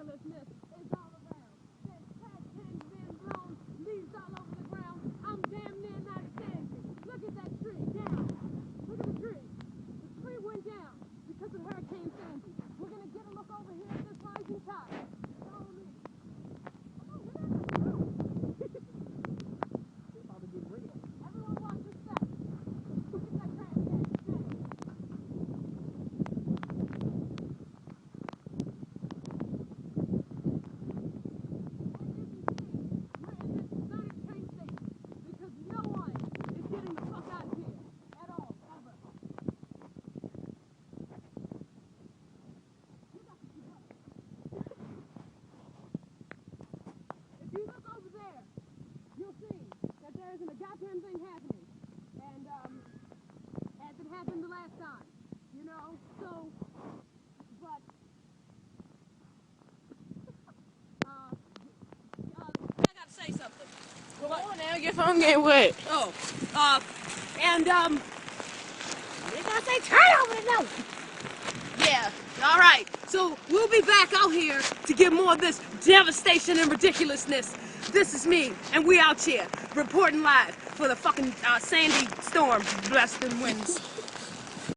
ridiculousness is all around. There's trash cans being blown, leaves all over the ground. I'm damn near not standing. Look at that tree, down. Look at the tree. The tree went down because of Hurricane Sandy. We're going to get a look over here at this rising tide. Follow me. Come on, get out of the Everyone watch your step. Look at that trash can. Isn't a goddamn thing happening, and hasn't happened the last time, you know. So, but I gotta say something. Come on now, your phone getting wet. Oh, and you gotta say turn over the note. Yeah. All right. So we'll be back out here to get more of this devastation and ridiculousness. This is me, and we out here reporting live for the fucking Sandy storm, blessed and winds.